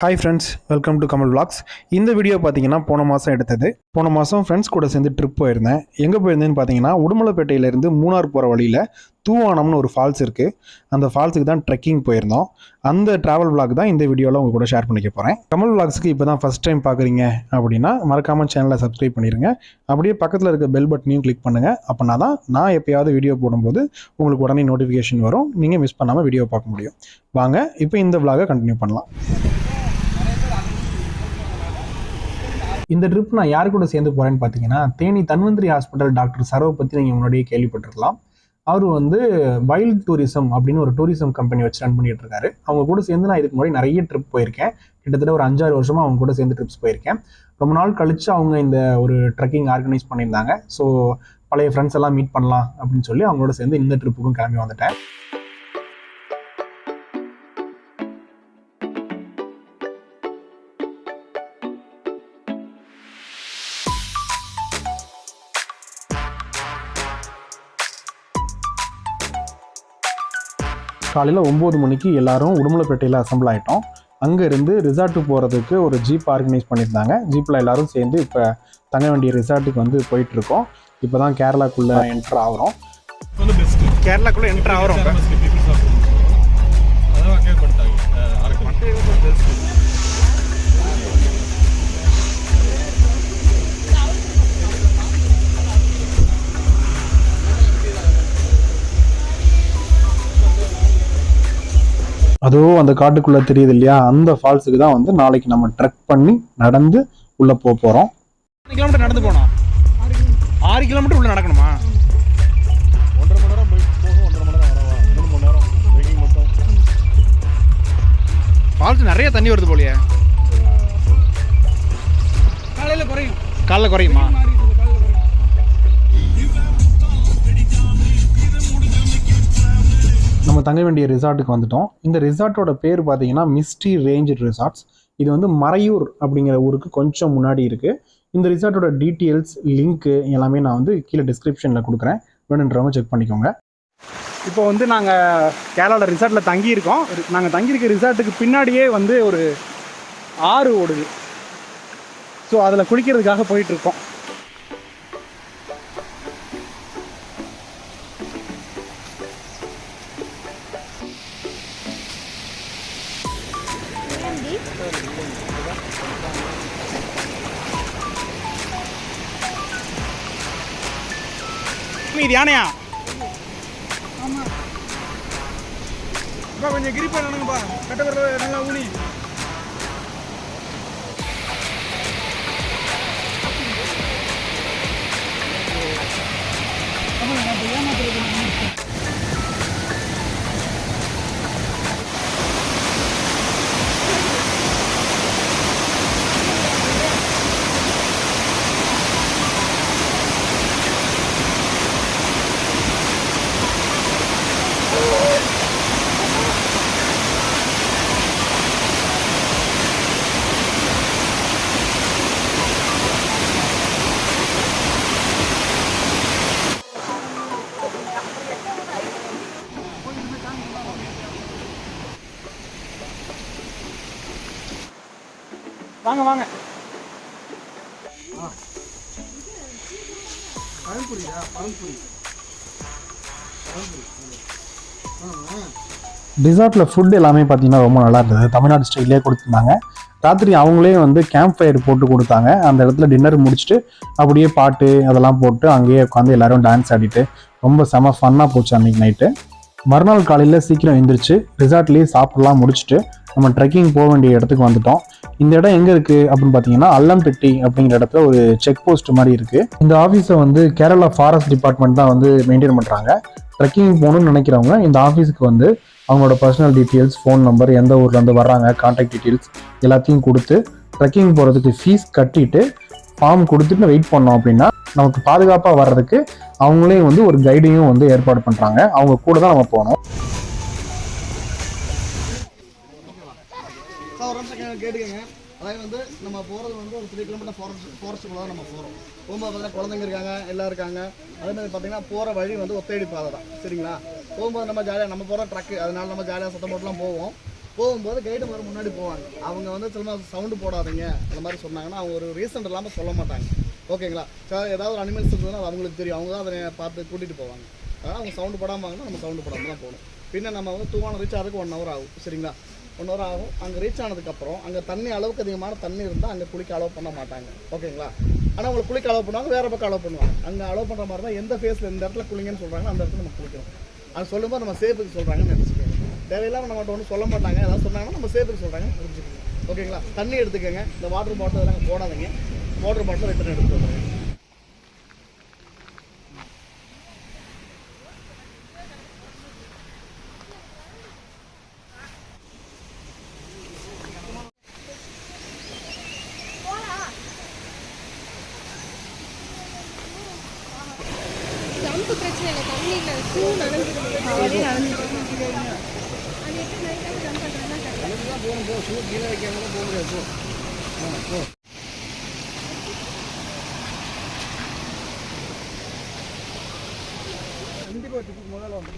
Hi friends, welcome to Kamal Vlogs. இந்த video பார்த்தீங்கன்னா போன மாதம் எடுத்தது. போன மாதம் ஃப்ரெண்ட்ஸ் கூட சேர்ந்து ட்ரிப் போயிருந்தேன். எங்கே போயிருந்தேன்னு பார்த்தீங்கன்னா உடுமலைப்பேட்டையிலேருந்து மூணார் போகிற வழியில் தூவானம்னு ஒரு ஃபால்ஸ் இருக்குது. அந்த ஃபால்ஸுக்கு தான் ட்ரெக்கிங் போயிருந்தோம். அந்த ட்ராவல் vlog தான் இந்த வீடியோவில் உங்கள் கூட ஷேர் பண்ணிக்க போகிறேன். கமல் vlogsக்கு இப்போ தான் ஃபஸ்ட் டைம் பார்க்குறீங்க அப்படின்னா மறக்காமல் சேனலை சப்ஸ்கிரைப் பண்ணிடுங்க. அப்படியே பக்கத்தில் இருக்க பெல் பட்டனையும் கிளிக் பண்ணுங்கள். அப்படின்னா தான் நான் எப்போயாவது வீடியோ போடும்போது உங்களுக்கு உடனே நோட்டிஃபிகேஷன் வரும். நீங்கள் மிஸ் பண்ணாமல் வீடியோ பார்க்க முடியும். வாங்க இப்போ இந்த vlog-ஐ கண்டினியூ பண்ணலாம். இந்த ட்ரிப் நான் யார் கூட சேர்ந்து போகிறேன்னு பார்த்தீங்கன்னா தேனி தன்வந்திரி ஹாஸ்பிட்டல் டாக்டர் சரவை பற்றி நீங்கள் முன்னாடியே கேள்விப்பட்டிருக்கலாம். அவர் வந்து வைல்ட் டூரிசம் அப்படின்னு ஒரு டூரிசம் கம்பெனி வச்சு ரன் பண்ணிட்டு இருக்காரு. அவங்க கூட சேர்ந்து நான் இதுக்கு முன்னாடி நிறைய ட்ரிப் போயிருக்கேன். கிட்டத்தட்ட ஒரு 5-6 வருஷமாக அவங்க கூட சேர்ந்து ட்ரிப்ஸ் போயிருக்கேன். ரொம்ப நாள் கழித்து அவங்க இந்த ஒரு ட்ரெக்கிங் ஆர்கனைஸ் பண்ணியிருந்தாங்க. ஸோ பழைய ஃப்ரெண்ட்ஸ் எல்லாம் மீட் பண்ணலாம் அப்படின்னு சொல்லி அவங்களோட சேர்ந்து இந்த ட்ரிப்புக்கும் கிளம்பி வந்துட்டேன். காலையில் 9 மணிக்கு எல்லாரும் உடுமலைப்பேட்டையில் அசம்பிள் ஆகிட்டோம். அங்கேருந்து ரிசார்ட்டுக்கு போகிறதுக்கு ஒரு ஜீப் ஆர்கனைஸ் பண்ணியிருந்தாங்க. ஜீப்பில் எல்லோரும் சேர்ந்து இப்போ தங்க வேண்டிய ரிசார்ட்டுக்கு வந்து போயிட்டுருக்கோம். இப்போ தான் கேரளாக்குள்ளே என்ட்ரு ஆகிறோம். கேரளாக்குள்ளே என்ட்ரு ஆகிறோம். அதுவும் அந்த காட்டுக்குள்ளே தெரியுது இல்லையா, அந்த ஃபால்ஸுக்கு தான் வந்து நாளைக்கு நம்ம ட்ரெக் பண்ணி நடந்து உள்ளே போகிறோம். 6 கிலோமீட்டர் நடந்து போனோம். 6 கிலோமீட்டர் உள்ள நடக்கணுமா? 1.5 மணி நேரம் போகும், 1.5 மணி நேரம் வரவா, 3 மணி நேரம் வெயிட்டிங் மட்டும். ஃபால்ஸ் நிறைய தண்ணி வருது போலியே. காலையில் குறையுமா? நம்ம தங்க வேண்டிய ரிசார்ட்டுக்கு வந்துட்டோம். இந்த ரிசார்ட்டோட பேர் பார்த்தீங்கன்னா மிஸ்டி ரேஞ்ச் ரிசார்ட்ஸ். இது வந்து மறையூர் அப்படிங்கிற ஊருக்கு கொஞ்சம் முன்னாடி இருக்குது. இந்த ரிசார்ட்டோட டீட்டெயில்ஸ் லிங்க்கு எல்லாமே நான் வந்து கீழே டிஸ்கிரிப்ஷனில் கொடுக்குறேன். வேணுன்றவங்க செக் பண்ணிக்கோங்க. இப்போ வந்து நாங்கள் கேரளாவில் ரிசார்ட்டில் தங்கியிருக்கோம். நாங்கள் தங்கியிருக்க ரிசார்ட்டுக்கு பின்னாடியே வந்து ஒரு ஆறு ஓடுது. ஸோ அதில் குளிக்கிறதுக்காக போயிட்டுருக்கோம். இது யானையா? கொஞ்சம் கிரிப்பா நடங்கப்பா, கட்டவர நல்லா ஊனி. வாங்க வாங்க. ரிசார்ட்டில் ஃபுட் எல்லாமே பார்த்தீங்கன்னா ரொம்ப நல்லா இருந்தது. தமிழ்நாடு ஸ்டைல்லே கொடுத்துருந்தாங்க. ராத்திரி அவங்களே வந்து கேம்ப் ஃபயர் போட்டு கொடுத்தாங்க. அந்த இடத்துல டின்னர் முடிச்சுட்டு அப்படியே பாட்டு அதெல்லாம் போட்டு அங்கேயே உட்காந்து எல்லோரும் டான்ஸ் ஆடிட்டு ரொம்ப செம ஃபன்னாக போச்சு அன்றைக்கி நைட்டு. மறுநாள் காலையில் சீக்கிரம் எழுந்திரிச்சு ரிசார்ட்லேயே சாப்பிட்லாம் முடிச்சுட்டு நம்ம ட்ரெக்கிங் போக வேண்டிய இடத்துக்கு வந்துட்டோம். இந்த இடம் எங்கே இருக்குது அப்படின்னு பார்த்தீங்கன்னா அல்லம்பெட்டி அப்படிங்கிற இடத்துல ஒரு செக் போஸ்ட் மாதிரி இருக்குது. இந்த ஆஃபீஸை வந்து கேரளா ஃபாரஸ்ட் டிபார்ட்மெண்ட் தான் வந்து மெயின்டைன் பண்ணுறாங்க. ட்ரெக்கிங் போகணுன்னு நினைக்கிறவங்க இந்த ஆஃபீஸுக்கு வந்து அவங்களோட பர்சனல் டீட்டெயில்ஸ், ஃபோன் நம்பர், எந்த ஊர்லேருந்து வர்றாங்க, கான்டாக்ட் டீட்டெயில்ஸ் எல்லாத்தையும் கொடுத்து ட்ரெக்கிங் போகிறதுக்கு ஃபீஸ் கட்டிட்டு ஃபார்ம் கொடுத்துட்டு வெயிட் பண்ணோம் அப்படின்னா நமக்கு பாதுகாப்பாக வர்றதுக்கு அவங்களே வந்து ஒரு கைடையும் வந்து ஏற்பாடு பண்ணுறாங்க. அவங்க கூட தான் நம்ம போகணும். கேட்டுக்கங்க. அதாவது வந்து நம்ம போகிறது வந்து ஒரு 3 கிலோமீட்டர் ஃபாரஸ்ட்டுக்குள்ள தான் நம்ம போகிறோம். போகும்போது பார்த்தீங்கன்னா குழந்தைங்க இருக்காங்க, எல்லாம் இருக்காங்க. அதே மாதிரி பார்த்தீங்கன்னா போகிற வழி வந்து ஒத்தையடி பாதை தான். சரிங்களா? போகும்போது நம்ம ஜாலியாக நம்ம போகிற ட்ரக்கு, அதனால நம்ம ஜாலியாக சத்தம் போட்டுலாம் போவோம். போகும்போது கைடு மாதிரி முன்னாடி போவாங்க. அவங்க வந்து சில சவுண்டு போடாதீங்க அந்த மாதிரி சொன்னாங்கன்னா அவங்க ஒரு ரீசன் இல்லாமல் சொல்ல மாட்டாங்க. ஓகேங்களா? ஏதாவது ஒரு அனிமல்ஸ் இருந்ததுன்னா அது அவங்களுக்கு தெரியும். அவங்க தான் அதை பார்த்து கூட்டிகிட்டு போவாங்க. அதனால் அவங்க சவுண்டு போடாமல் வாங்கினா நம்ம சவுண்டு போடாமல் தான் போகணும். பின்ன நம்ம வந்து தூவானம் ரீச் ஆகிறதுக்கு 1 hour ஆகும். சரிங்களா? 1 hour ஆகும். அங்கே ரீச் ஆனதுக்கப்புறம் அங்கே தண்ணி அளவுக்கு அதிகமான தண்ணி இருந்தால் அங்கே குளிக்க அலோவ் பண்ண மாட்டாங்க. ஓகேங்களா? ஆனால் உங்களுக்கு குளிக்க அலோவ் பண்ணுவாங்க, வேறு பக்கம் அலோவ் பண்ணுவாங்க. அங்கே அலோவ் பண்ணுற மாதிரி தான் எந்த ஃபேஸில் இந்த இடத்துல குளிங்கன்னு சொல்கிறாங்க அந்த இடத்துல நம்ம குளிக்கணும். அது சொல்லும்போது நம்ம சேஃபுக்கு சொல்கிறாங்கன்னு நினச்சிக்கோங்க. தேவையில்லாமல் நம்மகிட்ட ஒன்றும் சொல்ல மாட்டாங்க. ஏதாவது சொன்னாங்கன்னா நம்ம சேஃபுக்கு சொல்கிறாங்கன்னு புரிஞ்சுக்கோங்க. ஓகேங்களா? தண்ணி எடுத்துக்கோங்க. இந்த வாட்டர் பாட்டில் இதெல்லாம் போடாதீங்க. வாட்டர் பாட்டில் ரிட்டர்ன் எடுத்துட்டு வந்துடுங்க. பிரச்சனை இல்லை, தண்ணி இல்லை, ஷூ நனைஞ்சிருக்கும். அவரே நனைஞ்சிருக்கும். அது எப்படி நைட்டாக ஜம்ப் பண்ணுறதுனா கரெக்டாக போகணும். ஷூ கீழே வைக்காம போக முடியாது. போ. கண்டிப்பாக முதல்ல வந்து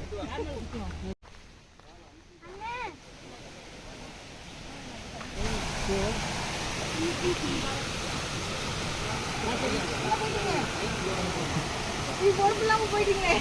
நீ பொறுப்பு இல்லாமல் போயிட்டீங்களே.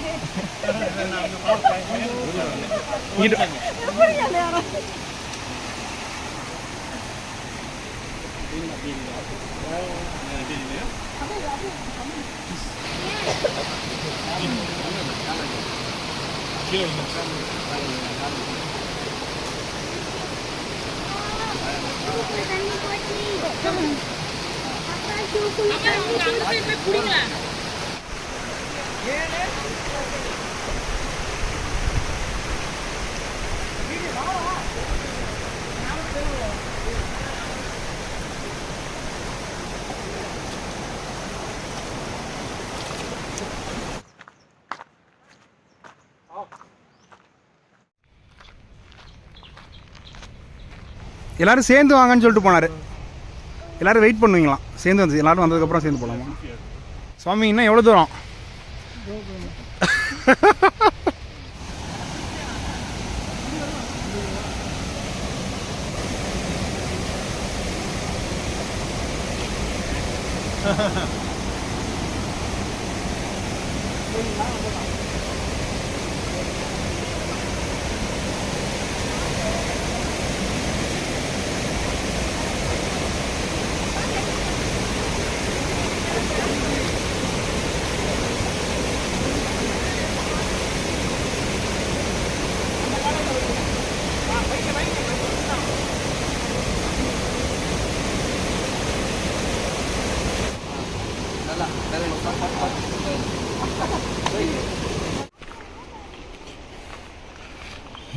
எல்லாரும் சேர்ந்து வாங்கன்னு சொல்லிட்டு போனார். எல்லோரும் வெயிட் பண்ணுவீங்களாம். சேர்ந்து வந்து எல்லோரும் வந்ததுக்கப்புறம் சேர்ந்து போகலாமா? சுவாமி இன்னும் எவ்வளோ தூரம்?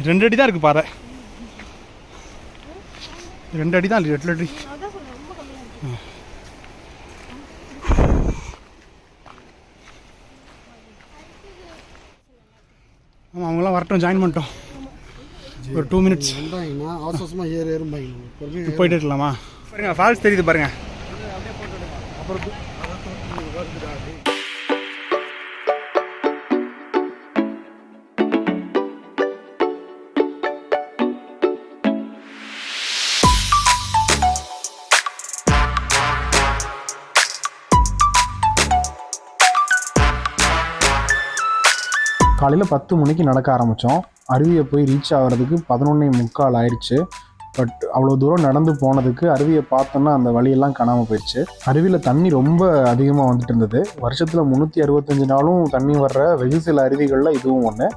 ரெண்டு அடி தான் இருக்குது பாறை. 2 அடி தான், 8 அடி. ஆமாம், அவங்களாம் வரட்டும், ஜாயின் பண்ணிட்டோம். ஒரு 2 minutes அவசரமாக ஏறும் போயிட்டு இருக்கலாமா? பாருங்க, ஃபால்ஸ் தெரியுது பாருங்க. காலையில் 10 மணிக்கு நடக்க ஆரம்பித்தோம். அருவியை போய் ரீச் ஆகிறதுக்கு 11:45 ஆயிடுச்சு. பட் அவ்வளோ தூரம் நடந்து போனதுக்கு அருவியை பார்த்தோன்னா அந்த வழியெல்லாம் காணாமல் போயிடுச்சு. அருவியில் தண்ணி ரொம்ப அதிகமாக வந்துட்டு இருந்தது. வருஷத்தில் 365 நாளும் தண்ணி வர்ற வெகு சில அருவிகளில் இதுவும் ஒன்று.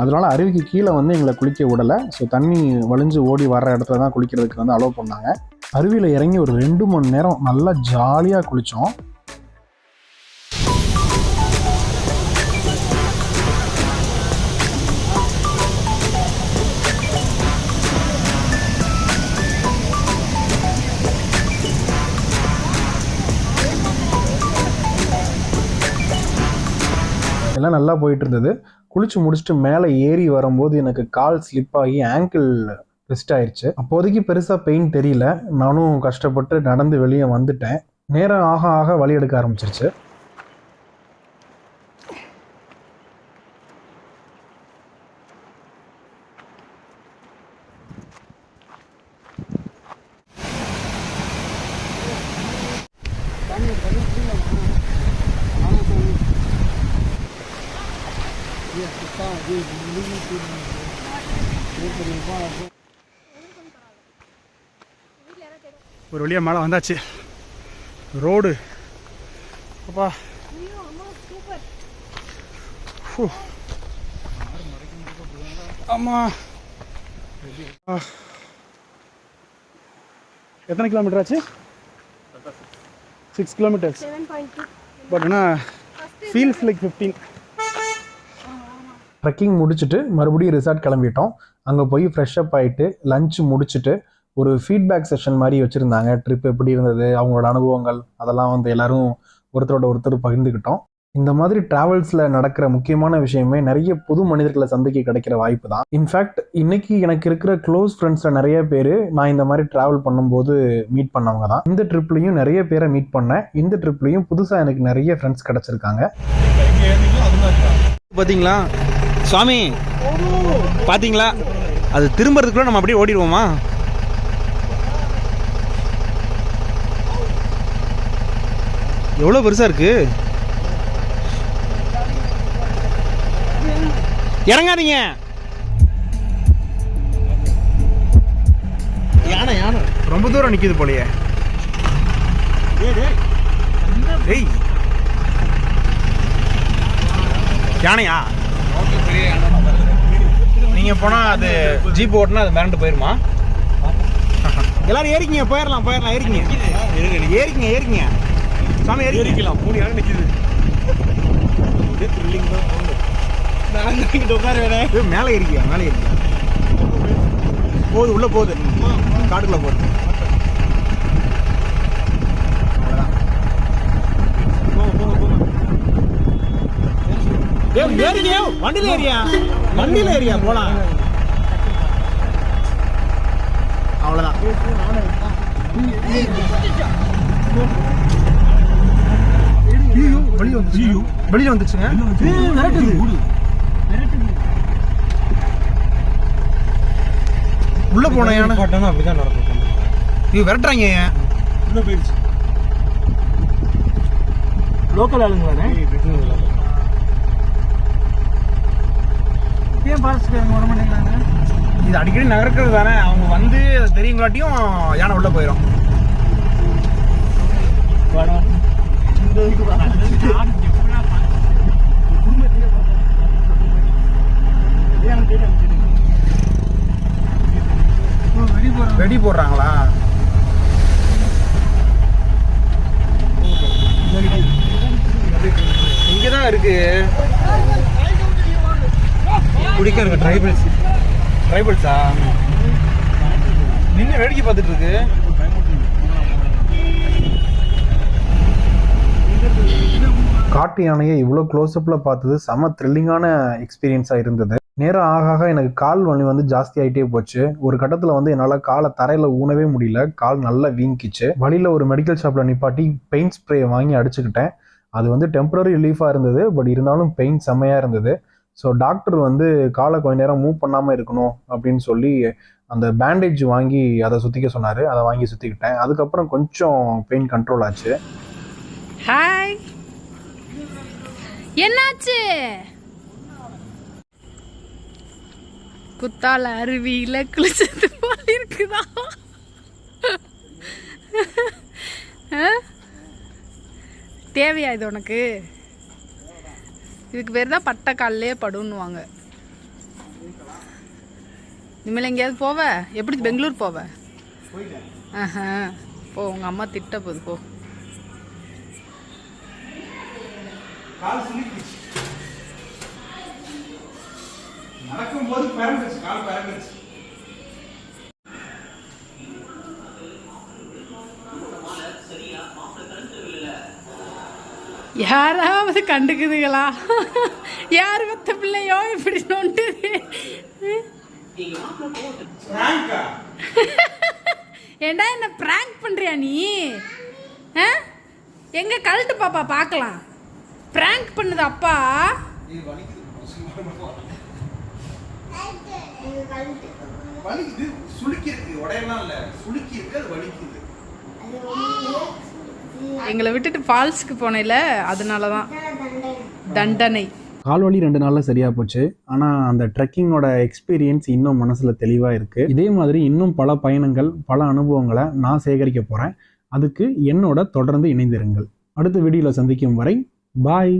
அதனால் அருவிக்கு கீழே வந்து எங்களை குளிக்க விடலை. ஸோ தண்ணி வழிஞ்சு ஓடி வர்ற இடத்துல தான் குளிக்கிறதுக்கு வந்து அலோவ் பண்ணாங்க. அருவியில் இறங்கி ஒரு 2 மணி நேரம் நல்லா ஜாலியாக குளித்தோம். எல்லாம் நல்லா போயிட்டு இருந்தது. குளிச்சு முடிச்சுட்டு மேலே ஏறி வரும்போது எனக்கு கால் ஸ்லிப் ஆகி ஆங்கிள் ட்விஸ்ட் ஆயிடுச்சு. அப்போதைக்கு பெருசாக பெயின் தெரியல. நானும் கஷ்டப்பட்டு நடந்து வெளியே வந்துட்டேன். நேரம் ஆக ஆக வலி எடுக்க ஆரம்பிச்சிருச்சு. ஒரு வழியாக மேலே வந்தாச்சு. ரோடு அப்பா ஆமாம். எத்தனை கிலோமீட்டர் ஆச்சு? 6 கிலோமீட்டர்ஸ். பட் ஆனால் ஃபீல்ஸ் லைக் 15. ட்ரெக்கிங் முடிச்சுட்டு மறுபடியும் ரிசார்ட் கிளம்பிட்டோம். அங்கே போய் ஃப்ரெஷ்அப் ஆகிட்டு லஞ்ச் முடிச்சுட்டு ஒரு ஃபீட்பேக் செஷன் மாதிரி வச்சுருந்தாங்க. ட்ரிப் எப்படி இருந்தது, அவங்களோட அனுபவங்கள், அதெல்லாம் வந்து எல்லோரும் ஒருத்தரோட ஒருத்தர் பகிர்ந்துக்கிட்டோம். இந்த மாதிரி ட்ராவல்ஸில் நடக்கிற முக்கியமான விஷயமே நிறைய புது மனிதர்களை சந்திக்க கிடைக்கிற வாய்ப்பு தான். இன்ஃபேக்ட் இன்னைக்கு எனக்கு இருக்கிற க்ளோஸ் ஃப்ரெண்ட்ஸில் நிறைய பேர் நான் இந்த மாதிரி ட்ராவல் பண்ணும்போது மீட் பண்ணவங்க தான். இந்த ட்ரிப்லையும் நிறைய பேரை மீட் பண்ணேன். இந்த ட்ரிப்லையும் புதுசாக எனக்கு நிறைய ஃப்ரெண்ட்ஸ் கிடச்சிருக்காங்க. பார்த்தீங்களா சுவாமி, பார்த்தீங்களா அது திரும்புறதுக்குள்ள நம்ம அப்படியே ஓடிடுவோமா? எவ்வளோ பெருசாக இருக்கு. இறங்காதீங்க. யானை யானை ரொம்ப தூரம் நிற்கிது போலையே. ஏய் யானையா? நீங்கள் போனால் அது ஜீப் ஓட்டினா அது மிரண்டு போயிருமா? எல்லாரும் ஏறிக்கிங்க, போயிடலாம் ஏறிக்கிங்க ஏறிக்கிங்க சாமி ஏறிக்கலாம். 3 யானை நிற்கிது. மேலே ஏறிக்கியா போகுது, உள்ள போகுது, காட்டுக்குள்ள போகுது. ஏறிக்கியா? வண்டியில ஏறியா போலாம். அவ்வளோதான். வெளியே வந்துச்சுங்க. உள்ள போன யானை அப்படிதான் நடக்கும். இது விரட்டுறாங்க. உள்ள போயிடுச்சு. லோக்கல் ஆளுங்களா? ஏன் பாரஸ்ட்காரங்க வர மாட்டேங்கிறாங்க? இது அடிக்கடி நகர்க்கிறது தானே. அவங்க வந்து தெரியுங்களாட்டியும் யானை உள்ள போயிடும். வெடி போடுறாங்களா? இங்கதான் இருக்கு. குடிக்க ட்ரைபல்ஸா நின்று வேடிக்கை பார்த்துட்டு இருக்கு. காட்டு யானையை இவ்வளோ க்ளோஸ்அப்பில் பார்த்தது செம த்ரில்லிங்கான எக்ஸ்பீரியன்ஸாக இருந்தது. நேரம் ஆக எனக்கு கால் வலி வந்து ஜாஸ்தி ஆகிட்டே போச்சு. ஒரு கட்டத்தில் வந்து என்னால் காலை தரையில் ஊனவே முடியல. கால் நல்லா வீங்கிச்சு. வழியில் ஒரு மெடிக்கல் ஷாப்பில் நிப்பாட்டி பெயின் ஸ்ப்ரே வாங்கி அடிச்சுக்கிட்டேன். அது வந்து டெம்பரரி ரிலீஃபாக இருந்தது. பட் இருந்தாலும் பெயின் செம்மையாக இருந்தது. ஸோ டாக்டர் வந்து காலை கொஞ்ச நேரம் மூவ் பண்ணாமல் இருக்கணும் அப்படின்னு சொல்லி அந்த பேண்டேஜ் வாங்கி அதை சுற்றிக்க சொன்னார். அதை வாங்கி சுற்றிக்கிட்டேன். அதுக்கப்புறம் கொஞ்சம் பெயின் கண்ட்ரோல் ஆச்சு. ஹாய், என்னாச்சு? குத்தால அருவியில குளிச்சது போல இருக்குதா? தேவையா இது உனக்கு? இதுக்கு பேர் தான் பட்டை காலிலே படுன்னுவாங்க. இனிமேல் எங்கேயாவது போவ? எப்படி பெங்களூர் போவ? போ, உங்கள் அம்மா திட்ட போகுது. போ. நடக்கும்போது பறந்துச்சு, கால் பறந்துச்சு. யாராவது கண்டுக்குதுங்களா? யாரு மத்த பிள்ளையோ இப்படி நோண்டுது? ஏண்டா என்ன பிராங்க் பண்றியா நீ? எங்க கழட்டு பாப்பா பார்க்கலாம். பிராங்க் பண்ணுது அப்பா. வலிக்குது, சுளுக்கி இருக்கு, உடையெல்லாம் இல்ல, சுளுக்கி இருக்கு, அது வலிக்குது. எங்களை விட்டுட்டு ஃபால்ஸ்க்கு போனேல, அதனால தான் தண்டனை. கால்வலி 2 நாளில் சரியாக போச்சு. ஆனால் அந்த ட்ரெக்கிங்கோட எக்ஸ்பீரியன்ஸ் இன்னும் மனசில் தெளிவாக இருக்குது. இதே மாதிரி இன்னும் பல பயணங்கள், பல அனுபவங்களை நான் சேகரிக்க போகிறேன். அதுக்கு என்னோட தொடர்ந்து இணைந்திருங்கள். அடுத்த வீடியோவில் சந்திக்கும் வரை பாய்.